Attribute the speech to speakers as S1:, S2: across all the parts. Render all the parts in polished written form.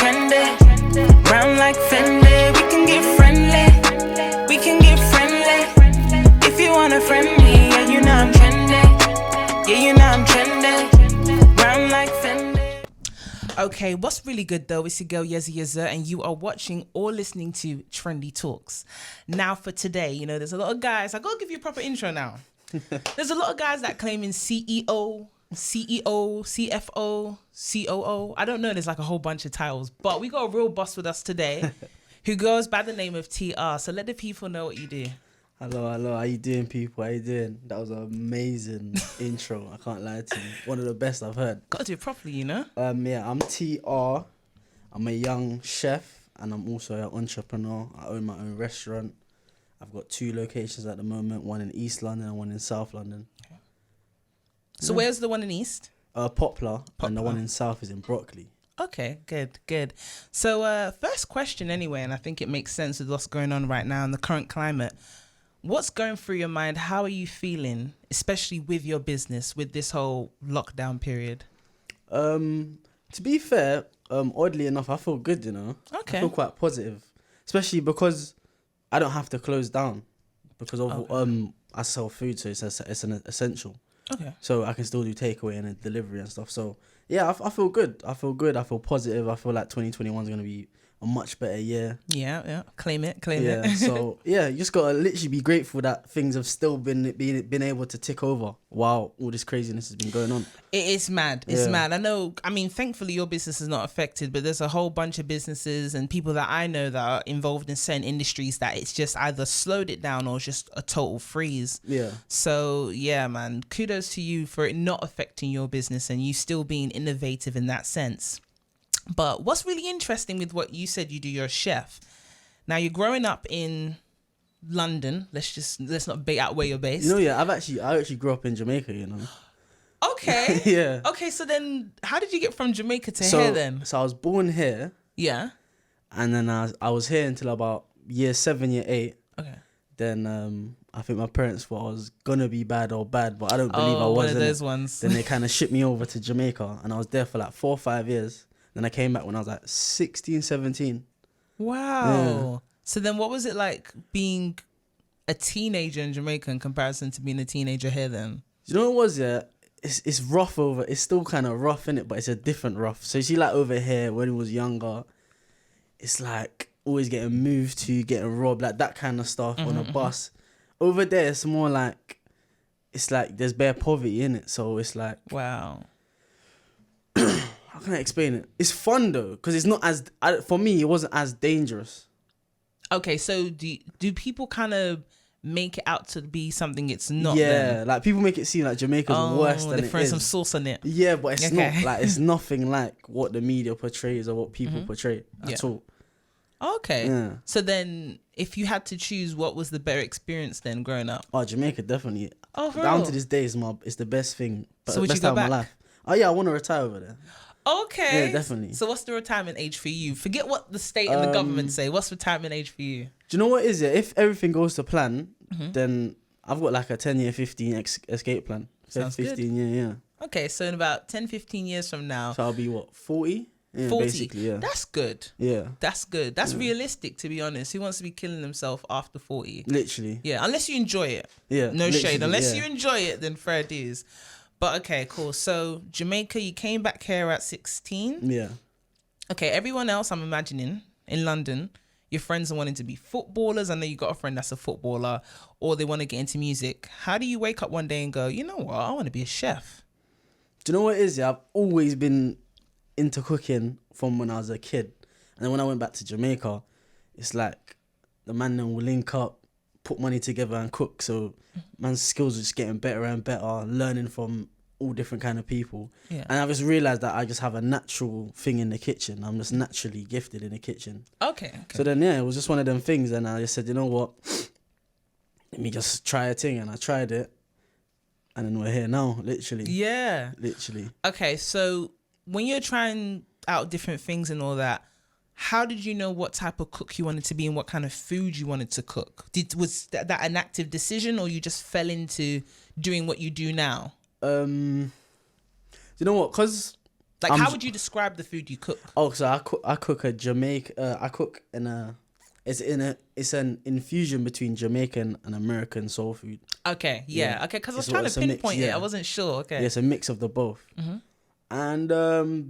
S1: trendy. Brown like Fendi. We can get friendly. We can get friendly. If you wanna friend me, yeah, you know I'm trendy. Yeah, you know I'm trendy. Brown like Fendi.
S2: Okay, what's really good though is your girl Yezzir, and you are watching or listening to Trendy Talks. Now for today, you know, there's a lot of guys. I gotta give you a proper intro now. There's a lot of guys that claiming CEO, CFO, COO. I don't know. There's like a whole bunch of titles, but we got a real boss with us today, who goes by the name of TR. So let the people know what you do.
S3: Hello. How you doing, people? How you doing? That was an amazing intro. I can't lie to you. One of the best I've heard.
S2: Got to do it properly, you know.
S3: Yeah, I'm TR. I'm a young chef, and I'm also an entrepreneur. I own my own restaurant. I've got 2 locations at the moment. One in East London and one in South London.
S2: So where's the one in East?
S3: Poplar, and the one in South is in Brockley.
S2: Okay, good. So first question anyway, and I think it makes sense with what's going on right now in the current climate. What's going through your mind? How are you feeling, especially with your business, with this whole lockdown period?
S3: To be fair, oddly enough, I feel good, you know.
S2: Okay.
S3: I feel quite positive, especially because I don't have to close down because of I sell food, so it's an essential.
S2: Okay.
S3: So I can still do takeaway and delivery and stuff. So yeah, I feel good. I feel positive. I feel like 2021 is going to be a much better year.
S2: Yeah. Claim it.
S3: So yeah, you just got to literally be grateful that things have still been able to tick over while all this craziness has been going on.
S2: It is mad. It's mad. I mean, thankfully your business is not affected, but there's a whole bunch of businesses and people that I know that are involved in certain industries that it's just either slowed it down or just a total freeze.
S3: Yeah.
S2: So yeah, man, kudos to you for it not affecting your business and you still being innovative in that sense. But what's really interesting with what you said, you're a chef. Now you're growing up in London. Let's not bait out where you're based.
S3: You know, yeah, I actually grew up in Jamaica, you know.
S2: Okay.
S3: Yeah.
S2: Okay, so then how did you get from Jamaica to here then?
S3: So I was born here.
S2: Yeah.
S3: And then I was here until about year 7, year 8.
S2: Okay.
S3: Then I think my parents thought I was gonna be bad, but I don't believe I was.
S2: One of those ones.
S3: Then they kind of shipped me over to Jamaica, and I was there for like 4 or 5 years. Then I came back when I was like 16, 17.
S2: Wow.
S3: Yeah.
S2: So then what was it like being a teenager in Jamaica in comparison to being a teenager here then?
S3: You know what it was, yeah? It's rough it's still kind of rough, innit? But it's a different rough. So you see, like over here, when I was younger, it's like always getting moved to, getting robbed, like that kind of stuff on a bus. Over there, it's more like, it's like there's bare poverty in it. So it's like...
S2: Wow.
S3: How can I explain it? It's fun though, because it's not as... for me, it wasn't as dangerous.
S2: Okay, so do people kind of make it out to be something it's not?
S3: Yeah,
S2: then?
S3: like people make it seem like Jamaica's worse than it is.
S2: They're throwing some sauce on it.
S3: Yeah, but it's not. Like, it's nothing like what the media portrays or what people portray at all.
S2: Okay.
S3: Yeah.
S2: So then, if you had to choose, what was the better experience then growing up?
S3: Oh, Jamaica, definitely.
S2: Oh, for
S3: down
S2: real?
S3: to this day, it's the best thing.
S2: So would
S3: best
S2: you go
S3: time of my
S2: back?
S3: life. Oh yeah, I want to retire over there.
S2: Okay.
S3: Yeah, definitely.
S2: So what's the retirement age for you? Forget what the state and the government say. What's retirement age for you?
S3: Do you know what it is? Yeah, if everything goes to plan, then I've got like a 10-year, 15 escape plan.
S2: Sounds
S3: 15
S2: good.
S3: year, yeah.
S2: Okay, so in about 10, 15 years from now.
S3: So I'll be what, 40? Yeah,
S2: 40.
S3: basically, yeah.
S2: That's good.
S3: Yeah.
S2: That's good. That's realistic, to be honest. Who wants to be killing himself after 40?
S3: Literally.
S2: Yeah, unless you enjoy it.
S3: Yeah.
S2: No shade. Unless
S3: yeah.
S2: you enjoy it, then fair dues. But okay, cool. So Jamaica, you came back here at 16.
S3: Yeah.
S2: Okay, everyone else, I'm imagining, in London, your friends are wanting to be footballers. I know you got a friend that's a footballer, or they want to get into music. How do you wake up one day and go, you know what, I want to be a chef?
S3: Do you know what it is? Yeah, I've always been into cooking from when I was a kid. And then when I went back to Jamaica, it's like the man then will link up, put money together and cook. So man's skills are just getting better and better, learning from all different kind of people.
S2: Yeah.
S3: And I just realised that I just have a natural thing in the kitchen. I'm just naturally gifted in the kitchen.
S2: Okay.
S3: So then, yeah, it was just one of them things. And I just said, you know what? Let me just try a thing. And I tried it. And then we're here now, literally.
S2: Yeah.
S3: Literally.
S2: Okay, so when you're trying out different things and all that, how did you know what type of cook you wanted to be and what kind of food you wanted to cook? Was that an active decision, or you just fell into doing what you do now?
S3: You know what? Because
S2: Like, how would you describe the food you cook?
S3: Oh, so I cook a Jamaican. I cook it's an infusion between Jamaican and American soul food.
S2: Okay, yeah. Okay, because I was
S3: It's
S2: trying to
S3: it's a mix,
S2: pinpoint it.
S3: yeah.
S2: I wasn't sure. Okay.
S3: Yeah, it's a mix of the both. And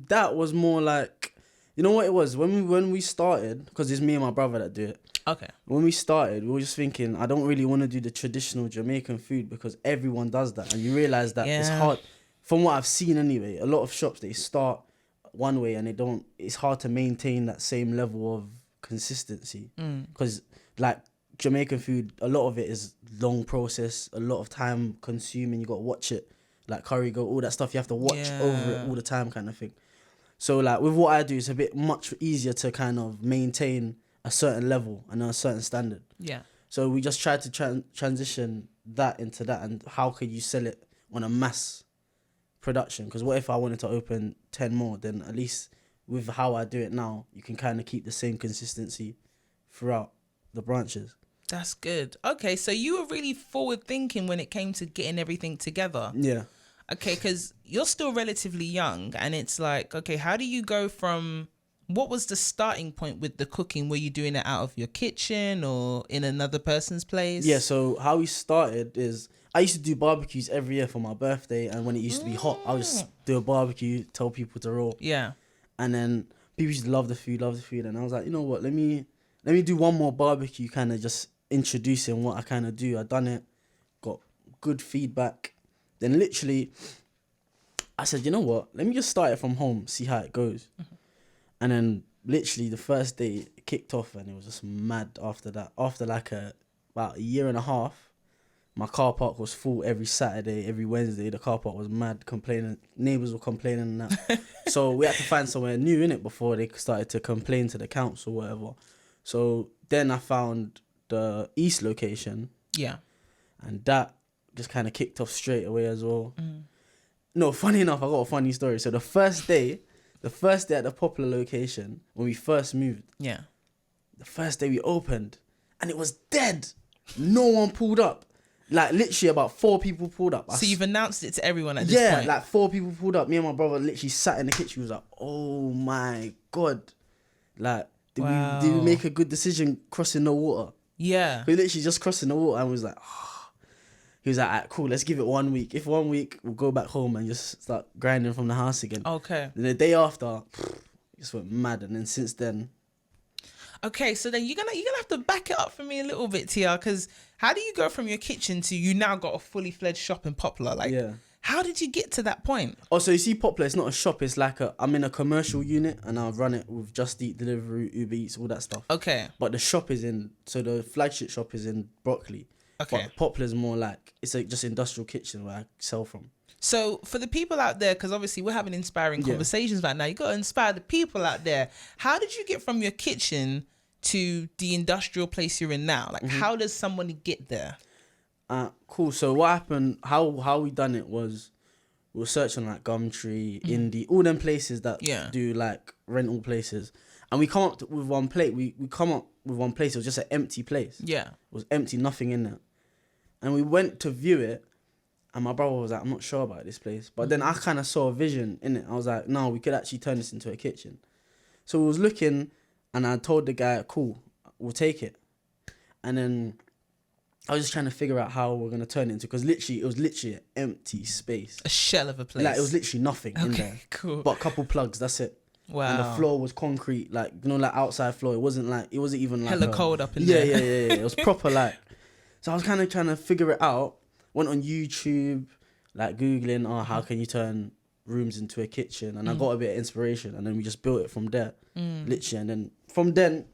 S3: that was more like, you know what it was when we started, because it's me and my brother that do it.
S2: Okay.
S3: When we started, we were just thinking, I don't really want to do the traditional Jamaican food because everyone does that, and you realize that it's
S2: Yeah.
S3: hard. From what I've seen anyway, a lot of shops, they start one way and it's hard to maintain that same level of consistency, because like Jamaican food, a lot of it is long process, a lot of time consuming. You got to watch it, like curry goat, all that stuff. You have to watch over it all the time, kind of thing. So like with what I do, it's a bit much easier to kind of maintain a certain level and a certain standard.
S2: Yeah.
S3: So we just tried to transition that into that, and how could you sell it on a mass production? Because what if I wanted to open 10 more? Then at least with how I do it now, you can kind of keep the same consistency throughout the branches.
S2: That's good. Okay, so you were really forward thinking when it came to getting everything together.
S3: Yeah.
S2: Okay, because you're still relatively young, and it's like, okay, how do you go from, what was the starting point with the cooking? Were you doing it out of your kitchen or in another person's place?
S3: Yeah, so how we started is, I used to do barbecues every year for my birthday, and when it used to be hot, I would just do a barbecue, tell people to roll.
S2: Yeah.
S3: And then people used to love the food, and I was like, you know what, let me do one more barbecue, kind of just introducing what I kind of do. I done it, got good feedback. Then literally, I said, you know what, let me just start it from home, see how it goes. And then literally the first day it kicked off, and it was just mad after that. After like about a year and a half, my car park was full every Saturday, every Wednesday. The car park was mad, complaining. Neighbours were complaining and that. So we had to find somewhere new in it before they started to complain to the council or whatever. So then I found the East location.
S2: Yeah.
S3: And that just kind of kicked off straight away as well. No, funny enough, I got a funny story. So the first day at the Poplar location, when we first moved,
S2: Yeah.
S3: the first day we opened, and it was dead. No one pulled up. Like literally about 4 people pulled up.
S2: So you've announced it to everyone at this point?
S3: Yeah, like 4 people pulled up. Me and my brother literally sat in the kitchen. He was like, oh my God. Like, did we make a good decision crossing the water?
S2: Yeah.
S3: We literally just crossing the water, and was like, oh. He was like, alright, cool, let's give it 1 week. If 1 week, we'll go back home and just start grinding from the house again.
S2: Okay.
S3: Then the day after, it just went mad. And then since then,
S2: Okay, so then you're gonna have to back it up for me a little bit, TR, because how do you go from your kitchen to you now got a fully fledged shop in Poplar? Like,
S3: yeah.
S2: how did you get to that point?
S3: Oh, so you see Poplar, it's not a shop, it's like I'm in a commercial unit, and I run it with Just Eat, Delivery, Uber Eats, all that stuff.
S2: Okay.
S3: But the shop is the flagship shop is in Broccoli.
S2: Okay.
S3: But Poplar's more like, it's a just industrial kitchen where I sell from.
S2: So for the people out there, because obviously we're having inspiring conversations right now, you got to inspire the people out there. How did you get from your kitchen to the industrial place you're in now? Like, how does somebody get there?
S3: Cool. So what happened, how we done it was, we were searching like Gumtree, Indie, all them places that do like rental places. And we come up with one place. We come up with one place. It was just an empty place.
S2: Yeah.
S3: It was empty, nothing in there. And we went to view it, and my brother was like, I'm not sure about this place. But then I kind of saw a vision in it. I was like, no, we could actually turn this into a kitchen. So we was looking, and I told the guy, cool, we'll take it. And then I was just trying to figure out how we're going to turn it into, because literally, it was literally an empty space.
S2: A shell of a place.
S3: Like, it was literally nothing in there.
S2: Cool.
S3: But a couple plugs, that's it.
S2: Wow.
S3: And the floor was concrete, like, you know, like outside floor. It wasn't even like
S2: hella cold up in there.
S3: Yeah. It was proper like. So I was kind of trying to figure it out. Went on YouTube, like Googling, how can you turn rooms into a kitchen? And I got a bit of inspiration, and then we just built it from there, literally. And then from then,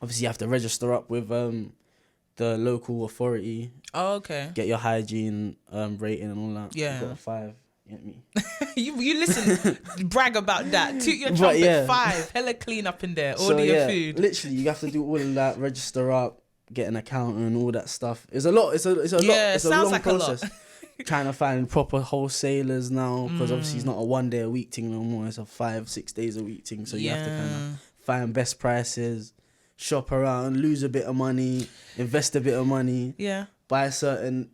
S3: obviously you have to register up with the local authority.
S2: Oh, okay.
S3: Get your hygiene rating and all that.
S2: Yeah.
S3: I got a 5. You get me?
S2: you listen, brag about that. Toot your trumpet. 5. Hella clean up in there. Order your food.
S3: Literally, you have to do all of that, register up, get an account and all that stuff. It's a lot. It's a lot. It's a long process. Trying to find proper wholesalers now, because obviously it's not a 1 day a week thing no more. It's a 5-6 days a week thing. So you have to kind of find best prices, shop around, lose a bit of money, invest a bit of money, buy certain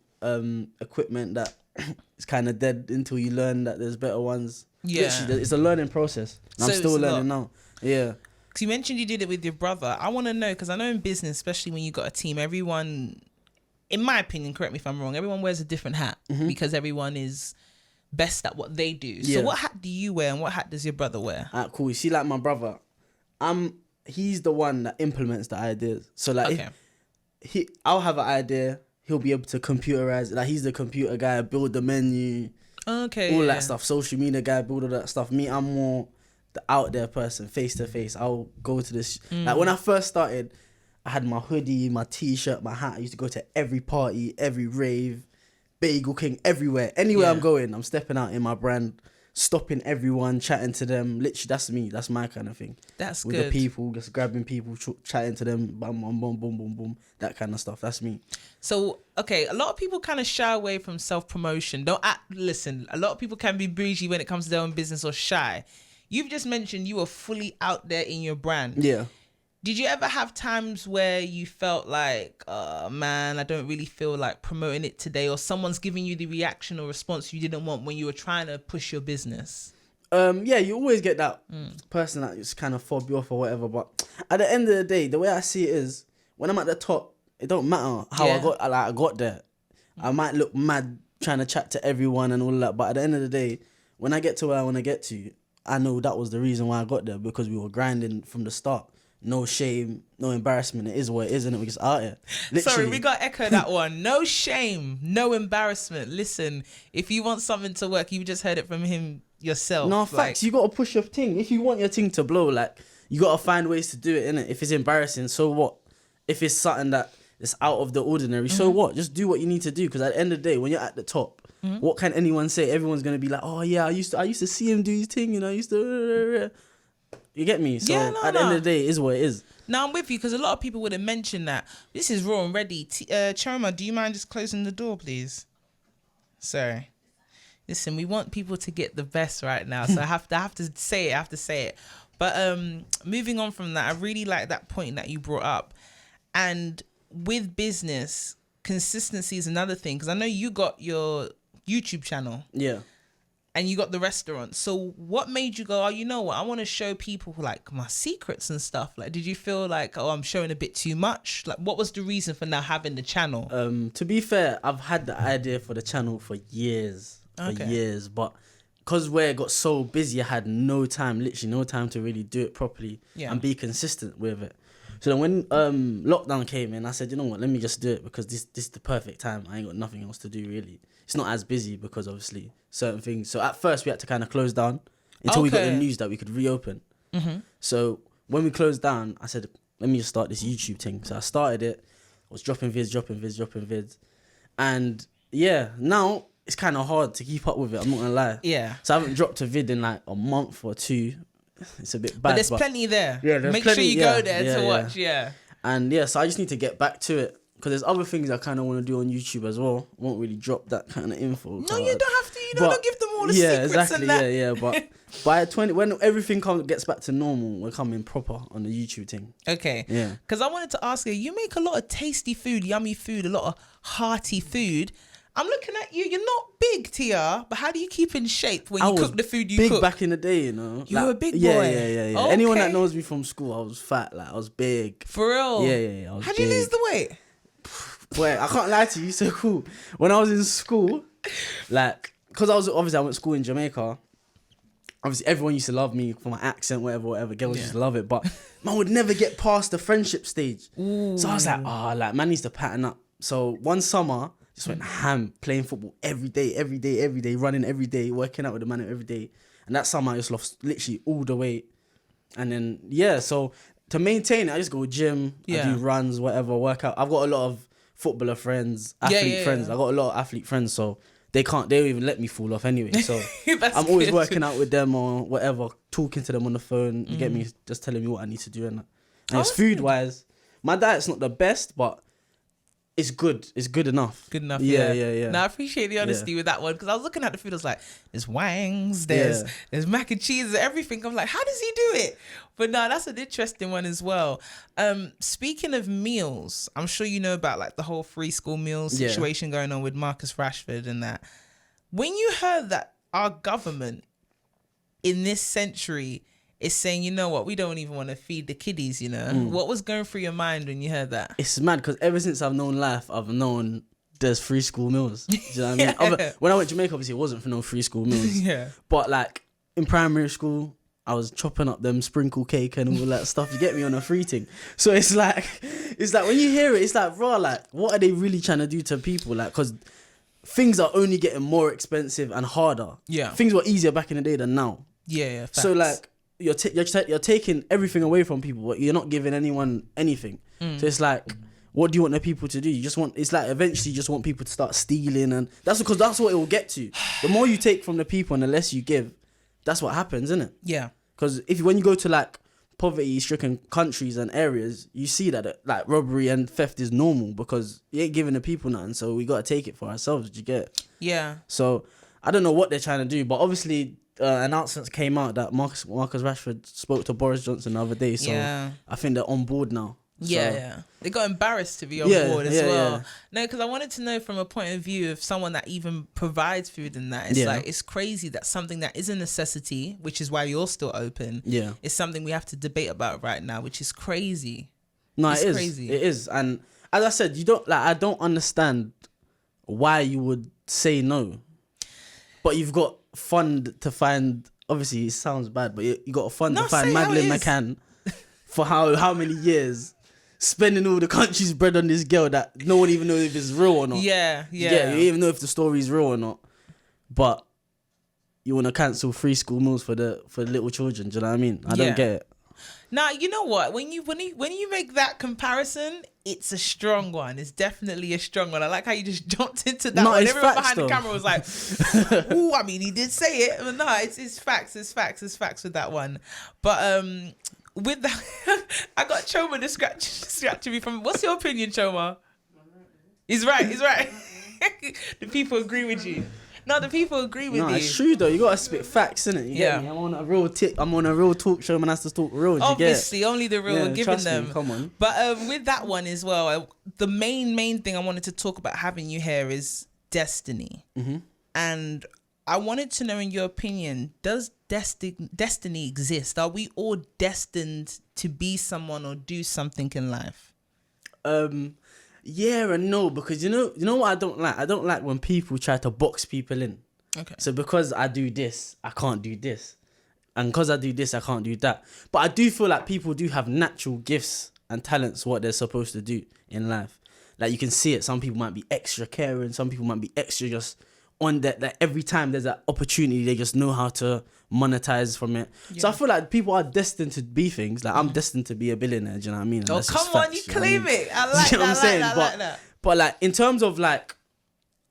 S3: equipment that is kind of dead until you learn that there's better ones.
S2: Yeah.
S3: Literally, it's a learning process. And
S2: So
S3: I'm still
S2: it's
S3: learning now. Yeah.
S2: Because you mentioned you did it with your brother. I want to know, because I know in business, especially when you got a team, everyone, in my opinion, correct me if I'm wrong, everyone wears a different hat because everyone is best at what they do. So
S3: Yeah.
S2: what hat do you wear and what hat does your brother wear?
S3: Alright, cool. You see, like my brother, he's the one that implements the ideas. So like,
S2: Okay.
S3: I'll have an idea. He'll be able to computerize it. Like, he's the computer guy, build the menu,
S2: Okay.
S3: all
S2: yeah.
S3: that stuff. Social media guy, build all that stuff. Me, I'm more the out there person, face to face. I'll go to this. Like, when I first started, I had my hoodie, my t-shirt, my hat. I used to go to every party, every rave, Bagel King, everywhere. Anywhere I'm going, I'm stepping out in my brand, stopping everyone, chatting to them. Literally, that's me. That's my kind of thing.
S2: That's
S3: with
S2: good.
S3: the people, just grabbing people, chatting to them, bam, bam, boom, boom, boom, boom, that kind of stuff. That's me.
S2: So, okay, a lot of people kind of shy away from self-promotion. Listen, a lot of people can be bougie when it comes to their own business or shy. You've just mentioned you were fully out there in your brand.
S3: Yeah.
S2: Did you ever have times where you felt like, man, I don't really feel like promoting it today, or someone's giving you the reaction or response you didn't want when you were trying to push your business?
S3: Yeah, you always get that person that just kind of fob you off or whatever. But at the end of the day, the way I see it is, when I'm at the top, it don't matter how I got there. I might look mad trying to chat to everyone and all that, but at the end of the day, when I get to where I want to get to, I know that was the reason why I got there, because we were grinding from the start. No shame, no embarrassment. It is what it is, and it? We're just out here. Literally.
S2: Sorry, we got to echo that one. No shame, no embarrassment. Listen, if you want something to work, you just heard it from him yourself.
S3: No, facts. You got to push your thing. If you want your thing to blow, like, you got to find ways to do it, innit? If it's embarrassing, so what? If it's something that is out of the ordinary, so what? Just do what you need to do, because at the end of the day, when you're at the top, what can anyone say? Everyone's going to be like, oh yeah, I used to see him do his thing, you know, I used to... You get me? So at the end of the day, it is what it is.
S2: Now I'm with you, because a lot of people would have mentioned that. This is raw and ready. Choma, do you mind just closing the door, please? Sorry. Listen, we want people to get the best right now, so I have to say it. But moving on from that, I really like that point that you brought up. And with business, consistency is another thing, because I know you got your YouTube channel.
S3: Yeah.
S2: And you got the restaurant. So what made you go, oh, you know what? I want to show people like my secrets and stuff. Like, did you feel like, oh, I'm showing a bit too much? Like, what was the reason for now having the channel?
S3: To be fair, I've had the idea for the channel for years. But because where it got so busy, I had literally no time to really do it properly and be consistent with it. So then when lockdown came in, I said, you know what, let me just do it, because this is the perfect time. I ain't got nothing else to do, really. It's not as busy because obviously certain things. So at first we had to kind of close down until we got the news that we could reopen. So when we closed down, I said, let me just start this YouTube thing. So I started it. I was dropping vids. And yeah, now it's kind of hard to keep up with it. I'm not going to lie.
S2: Yeah.
S3: So I haven't dropped a vid in like a month or two. It's a bit bad.
S2: But there's plenty there.
S3: Yeah, there's
S2: Make
S3: plenty,
S2: sure you go there to watch. Yeah.
S3: And yeah, so I just need to get back to it, because there's other things I kind of want to do on YouTube as well. I won't really drop that kind of info.
S2: No, you don't have to. You don't give them all the secrets
S3: exactly,
S2: and that.
S3: Yeah. But by when everything gets back to normal, we're coming proper on the YouTube thing.
S2: Okay.
S3: Yeah.
S2: Because I wanted to ask you make a lot of tasty food, yummy food, a lot of hearty food. I'm looking at you. You're not big, Tia, but how do you keep in shape when you cook the food you
S3: big
S2: cook?
S3: Back in the day, you know.
S2: You were a big boy.
S3: Yeah.
S2: Okay.
S3: Anyone that knows me from school, I was fat. Like, I was big.
S2: For real?
S3: Yeah. I was
S2: How'd you lose the weight?
S3: Wait, I can't lie to you. So cool. When I was in school, like, because I went to school in Jamaica. Obviously, everyone used to love me for my accent, whatever. Girls used to love it, but man would never get past the friendship stage.
S2: Ooh.
S3: So I was like, man needs to pattern up. So one summer, just went ham, playing football every day, running every day, working out with the man every day. And that summer, I just lost literally all the weight. And then, so to maintain it, I just go gym, I do runs, whatever, workout. I've got a lot of footballer friends, athlete friends. I got a lot of athlete friends, so they don't even let me fall off anyway. So I'm always working out with them or whatever, talking to them on the phone. You get me? Just telling me what I need to do and that. And it's food-wise. My diet's not the best, but it's good. It's good enough.
S2: Good enough.
S3: Yeah.
S2: Now I appreciate the honesty with that one, because I was looking at the food. I was like, there's wangs, there's mac and cheese, everything. I'm like, how does he do it? But no, that's an interesting one as well. Speaking of meals, I'm sure you know about like the whole free school meals situation going on with Marcus Rashford and that. When you heard that our government in this century is saying, you know what, we don't even want to feed the kiddies, you know? What was going through your mind when you heard that?
S3: It's mad because ever since I've known life, I've known there's free school meals. Do you know what I mean? When I went to Jamaica, obviously it wasn't for no free school meals.
S2: Yeah.
S3: But like in primary school, I was chopping up them sprinkle cake and all that stuff. You get me, on a free thing. So it's like when you hear it, it's like, bro, like what are they really trying to do to people? Like, because things are only getting more expensive and harder.
S2: Yeah.
S3: Things were easier back in the day than now.
S2: Yeah. Facts.
S3: So like you're taking everything away from people, but you're not giving anyone anything. So it's like, what do you want the people to do? You just want, it's like eventually you just want people to start stealing, and that's because that's what it will get to. The more you take from the people and the less you give, that's what happens, isn't it?
S2: Yeah.
S3: Because when you go to like poverty-stricken countries and areas, you see that like robbery and theft is normal because you ain't giving the people nothing, so we gotta take it for ourselves. Did you get it?
S2: Yeah.
S3: So I don't know what they're trying to do, but obviously announcements came out that Marcus Rashford spoke to Boris Johnson the other day, so
S2: Yeah.
S3: I think they're on board now.
S2: Yeah. They got embarrassed to be on board as well. Yeah. No, because I wanted to know from a point of view of someone that even provides food and that. It's like, it's crazy that something that is a necessity, which is why you're still open, is something we have to debate about right now, which is crazy.
S3: No, it's crazy. It is. And as I said, I don't understand why you would say no. But you've got fund to find, obviously it sounds bad, but you got a fund to find Madeleine McCann for how many years, spending all the country's bread on this girl that no one even knows if it's real or not. Yeah. You don't even know if the story's real or not. But you want to cancel free school meals for the little children. Do you know what I mean? I don't get it.
S2: Now, you know what? When you make that comparison, it's a strong one. It's definitely a strong one. I like how you just jumped into that one. Everyone behind the camera was like, "Ooh, I mean, he did say it." But no, it's facts. It's facts with that one. But with that, I got Choma to scratch me from. What's your opinion, Choma? He's right. The people agree with you. No, the people agree with you.
S3: No, it's true though. You gotta spit facts, innit? You get me? I'm on a real talk show. Man has to talk real.
S2: Obviously, only the real giving them.
S3: Me, come on.
S2: But with that one as well, the main thing I wanted to talk about having you here is destiny. Mm-hmm. And I wanted to know, in your opinion, does destiny exist? Are we all destined to be someone or do something in life?
S3: Yeah and no, because you know what I don't like? I don't like when people try to box people in. Okay. So because I do this, I can't do this. And because I do this, I can't do that. But I do feel like people do have natural gifts and talents, what they're supposed to do in life. Like you can see it. Some people might be extra caring. Some people might be extra just on that. Like every time there's an opportunity, they just know how to monetize from it. Yeah. So I feel like people are destined to be things. Like I'm destined to be a billionaire. Do you know what I mean?
S2: Oh, come on, you claim it. I like
S3: you know
S2: that.
S3: What I'm saying?
S2: I like that.
S3: But like in terms of like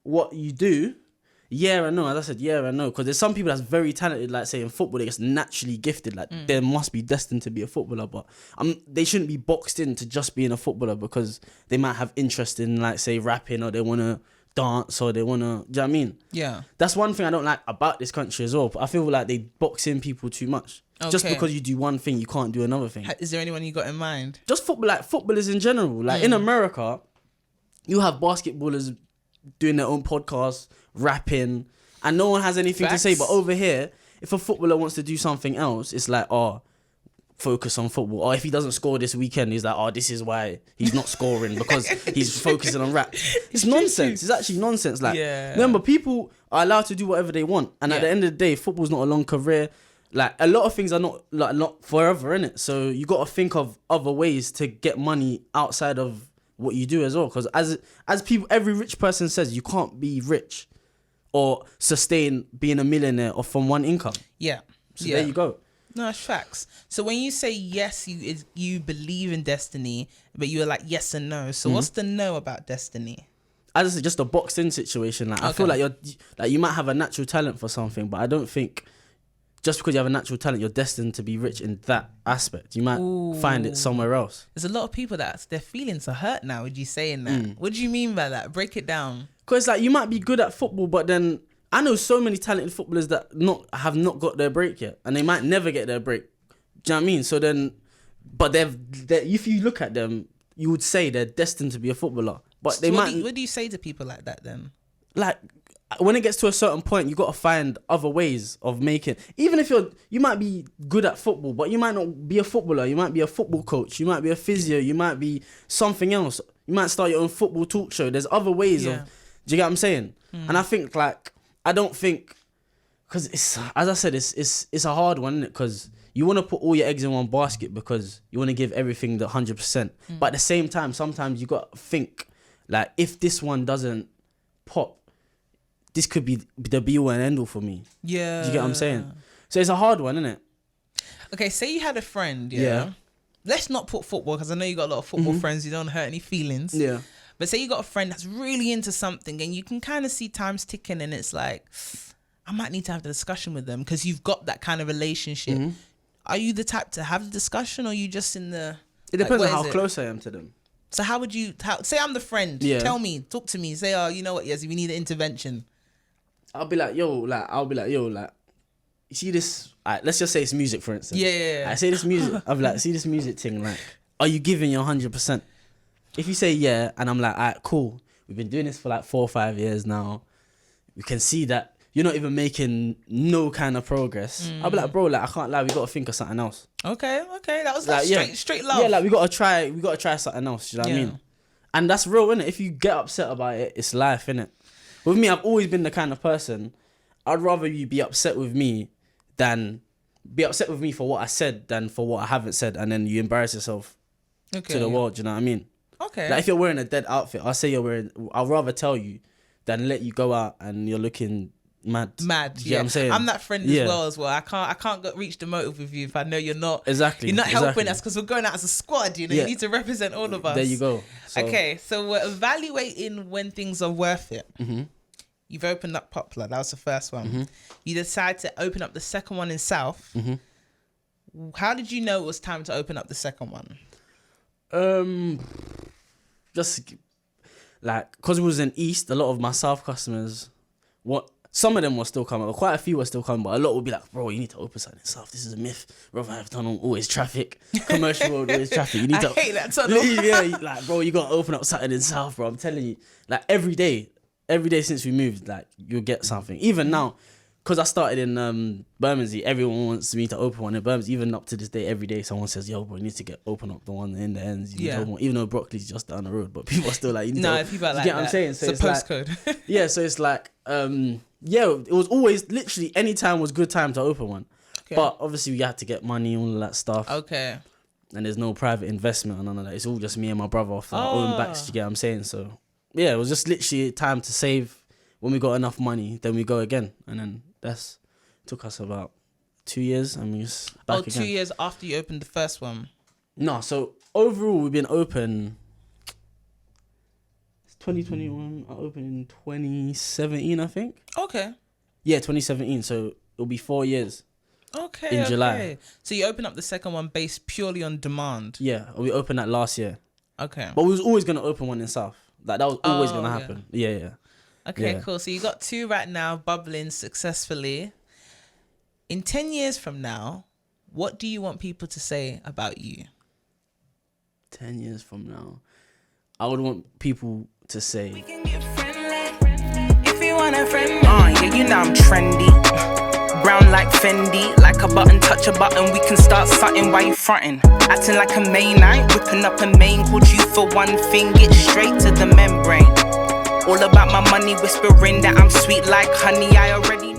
S3: what you do, yeah and no. As I said, yeah and no. Because there's some people that's very talented, like say in football, they're just naturally gifted. Like they must be destined to be a footballer. But they shouldn't be boxed into just being a footballer because they might have interest in like say rapping, or they want to dance, or they want to, do you know what I mean? Yeah. That's one thing I don't like about this country as well. I feel like they box in people too much. Okay. Just because you do one thing, you can't do another thing.
S2: Is there anyone you got in mind?
S3: Just football, like footballers in general. Like in America, you have basketballers doing their own podcasts, rapping, and no one has anything to say. But over here, if a footballer wants to do something else, it's like, focus on football. Or if he doesn't score this weekend, he's like, this is why he's not scoring, because he's focusing on rap. It's nonsense. It's actually nonsense. Like, remember, people are allowed to do whatever they want, and at the end of the day, football's not a long career. Like a lot of things are not forever, innit? So you got to think of other ways to get money outside of what you do as well. Because as people, every rich person says, you can't be rich or sustain being a millionaire or from one income. Yeah. So there you go.
S2: No, it's facts. So when you say yes, you believe in destiny, but you are like yes and no. So what's the no about destiny?
S3: As I said, just a boxed in situation. Like I feel like you might have a natural talent for something, but I don't think just because you have a natural talent, you're destined to be rich in that aspect. You might find it somewhere else.
S2: There's a lot of people that their feelings are hurt now with you saying that. What do you mean by that? Break it down.
S3: Because like you might be good at football, but then I know so many talented footballers that have not got their break yet, and they might never get their break. Do you know what I mean? So then, but if you look at them, you would say they're destined to be a footballer. But they might.
S2: What do you say to people like that then?
S3: Like, when it gets to a certain point, you got to find other ways of making. Even if you might be good at football, but you might not be a footballer. You might be a football coach. You might be a physio. You might be something else. You might start your own football talk show. There's other ways of. Do you get what I'm saying? And I think I don't think, because it's, as I said, it's a hard one, isn't it? Because you want to put all your eggs in one basket because you want to give everything the 100%. But at the same time, sometimes you got to think if this one doesn't pop, this could be the be all and end all for me. Yeah. Do you get what I'm saying? So it's a hard one, isn't it?
S2: Okay, say you had a friend, yeah. Let's not put football, because I know you got a lot of football friends. You don't hurt any feelings. Yeah. But say you got a friend that's really into something and you can kind of see time's ticking and it's like, I might need to have the discussion with them because you've got that kind of relationship. Are you the type to have the discussion, or are you just in the...
S3: It depends on how close I am to them.
S2: So how would you... say I'm the friend. Yeah. Tell me. Talk to me. Say, oh, you know what, Yezzi, we need an intervention.
S3: I'll be like, yo, you see this... let's just say it's music, for instance.
S2: Yeah.
S3: I say this music. I'll be like, see this music thing, are you giving your 100%? If you say yeah, and I'm like, all right, cool. We've been doing this for 4 or 5 years now. We can see that you're not even making no kind of progress. I'll be like, bro, I can't lie. We got to think of something else.
S2: Okay. That was straight love.
S3: Yeah, we got to try something else. Do you know what I mean? And that's real, innit? If you get upset about it, it's life, innit? With me, I've always been the kind of person, I'd rather you be upset with me than be upset with me for what I said than for what I haven't said, and then you embarrass yourself to the world. Do you know what I mean?
S2: Okay.
S3: If you're wearing a dead outfit, I'll rather tell you than let you go out and you're looking mad. You know what I'm saying?
S2: I'm that friend as well. I can't reach the motive with you if I know you're not helping us, because we're going out as a squad. You need to represent all of us.
S3: There you go.
S2: Okay, so we're evaluating when things are worth it. You've opened up Poplar. That was the first one. You decide to open up the second one in South. How did you know it was time to open up the second one?
S3: Just because it was in East, a lot of my South customers, some of them were still coming, quite a few were still coming, but a lot would be like, bro, you need to open something in South. This is a myth. Bro, I've done always traffic. Commercial road, always traffic. You need to
S2: hate that tunnel.
S3: Yeah, bro, you got to open up something in South, bro. I'm telling you, every day since we moved, you'll get something. Even now, because I started in Bermondsey, everyone wants me to open one in Bermondsey. Even up to this day, every day someone says, yo, bro, you need to open up the one in the ends. Even though Broccoli's just down the road, but people are still like, you need to
S2: people are like,
S3: you get what I'm saying? So
S2: it's a postcode.
S3: Yeah, so it's it was always literally any time was good time to open one. Okay. But obviously we had to get money, all of that stuff. Okay. And there's no private investment or none of that. It's all just me and my brother off our own backs, you get what I'm saying? So yeah, it was just literally time to save. When we got enough money, then we go again. And then took us about 2 years, and we just back again.
S2: 2 years after you opened the first one?
S3: No, so overall we've been open... 2021, I opened in 2017, I think. Okay. Yeah, 2017, so it'll be 4 years. Okay. In July.
S2: So you opened up the second one based purely on demand?
S3: Yeah, we opened that last year.
S2: Okay.
S3: But we was always going to open one in South. That was always going to happen. Yeah.
S2: Okay, cool. So you got 2 right now, bubbling successfully. In 10 years from now, what do you want people to say about you?
S3: 10 years from now, I would want people to say,
S1: we can get friendly if you want a friend. Yeah, you know I'm trendy. Brown like Fendi, like a button, touch a button, we can start something while you frontin'. Acting like a main night, whipping up a main, called you for one thing, get straight to the membrane. All about my money, whispering that I'm sweet like honey, I already